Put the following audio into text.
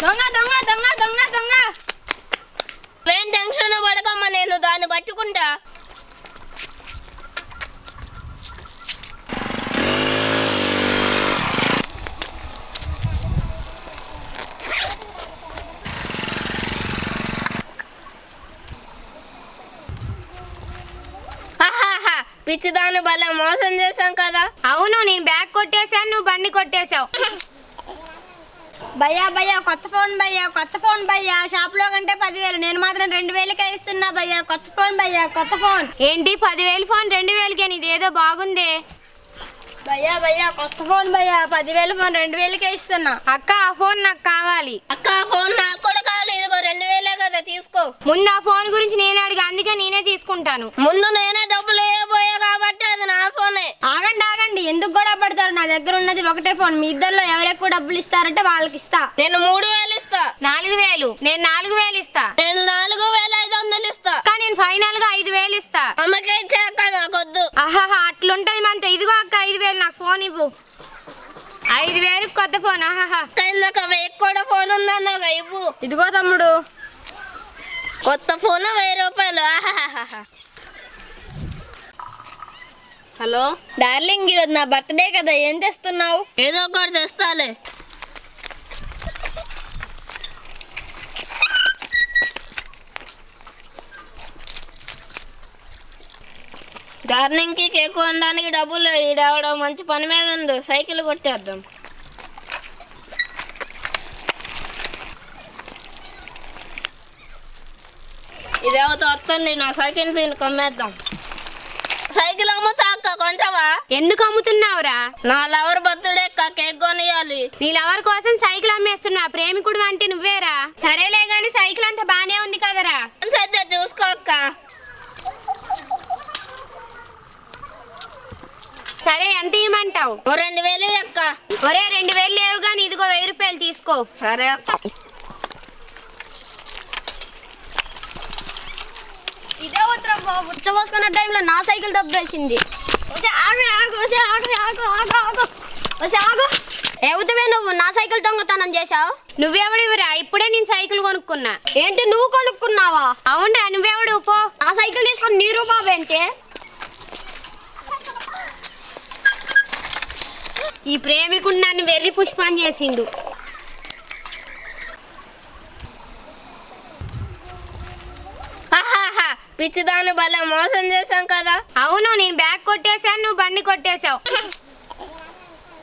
దొంగ దొంగ దొంగ దొంగ దొంగ. ఏం టెన్షన్ పడకమ్మా, నేను దాన్ని పట్టుకుంటా. పిచ్చిదాన్ని భలే మోసం చేశాం కదా. అవును, నేను బ్యాగ్ కొట్టేశాను, నువ్వు బండి కొట్టేశావు. భయ్యా భయ్యా కొత్త ఫోన్ భయ్యా, కొత్త ఫోన్ భయ్యా. షాప్ లో కంటే 10,000, నేను మాత్రం 2,000కే ఇస్తున్నా భయ్యా. కొత్త ఫోన్ భయ్యా, కొత్త ఫోన్. ఏంటి 10,000 ఫోన్ 2,000కే? నీదేదో బాగుందే. భయ్యా భయ్యా కొత్త ఫోన్ భయ్యా, 10,000 ఫోన్ 2,000కే ఇస్తున్నా. అక్క ఆ ఫోన్ నాకు కావాలి. అక్క ఆ ఫోన్ నాకు కూడా కావాలి. ఇదిగో 2,000 కదా, తీసుకో. ముందు ఆ ఫోన్ గురించి నేను అడిగా, అందుకే నేనే తీసుకుంటాను. ముందు నేనే డబ్బులు వేయబోయా కాబట్టి అది నా ఫోనే. ఆగండి ఆగండి, ఎందుకు గొడవ పడతారు? నా దగ్గర ఉన్నది ఒకటే ఫోన్. మీ ఇద్దరిలో ఎవరెక్కువ డబ్బులు ఇస్తారంటే వాళ్ళకి ఇస్తా. నేను 3,000 ఇస్తా. 4,000. నేను 4,000 ఇస్తా. నేను 4,500 ఇస్తా. నేను ఫైనల్ గా 5,000 ఇస్తా. అమ్మకే ఇచ్చాక నాకొద్దు. ఆహాహా, అట్లుంటది మనతో. ఇదిగో అక్క 5,000, నాకు ఫోన్ ఇవ్వు. 5,000 కొత్త ఫోన్. ఆహాహా, నాకు 1,000 కూడా ఫోన్ ఉందన్నావుగా, ఇవ్వు. ఇదిగో తమ్ముడు, కొత్త ఫోన్ 1,000 రూపాయలు. ఆహాహా. హలో డార్లింగ్, ఈరోజు నా బర్త్డే కదా, ఏం తెస్తున్నావు? ఏదో ఒకటి తెస్తాలే. డార్లింగ్ కి కేక్ కొనడానికి డబ్బులు ఈడావిడ మంచి పని మీద ఉంది. సైకిల్ కొట్టేద్దాం. ఇదేవతో వస్తుంది, నా సైకిల్ దీన్ని కొమ్మేద్దాం. సైకిల్ అమ్ముతా అక్క, కొంటావా? ఎందుకు అమ్ముతున్నావురా? నా లవర్ బర్త్డే అక్క, కేక్ కొనియాలి. నీ లవర్ కోసం సైకిల్ అమ్మేస్తున్నా. ప్రేమికుడు అంటే నువ్వేరా. సరేలే గాని సైకిల్ అంతా బానే ఉంది కదరా. సరే చూసుకో అక్క. సరే, ఎంత ఇవ్వమంటావు? 2,000 అక్క. ఒరే 2,000 లేవు గాని ఇదిగో 1,000 రూపాయలు తీసుకో. సరే అక్క. ఇదే ఉత్తరం ఉచ్చబోసుకున్న టైంలో నా సైకిల్ దబ్బేసింది. ఎగుతవే నువ్వు, నా సైకిల్ దొంగతనం చేశావు. నువ్వెవడివిరా? ఇప్పుడే నేను సైకిల్ కొనుక్కున్నా. ఏంటి నువ్వు కొనుక్కున్నావా? అవునరా, నువ్వెవడు? పో, నా సైకిల్ తీసుకొని నీ రూపావేంటే? ఈ ప్రేమికుడు నన్ను వెర్రి పుష్పం చేసిండు. పిచ్చిదాన్ని భలే మోసం చేశాం కదా. అవును, నేను బ్యాగ్ కొట్టేశాను, నువ్వు బండి కొట్టేశావు.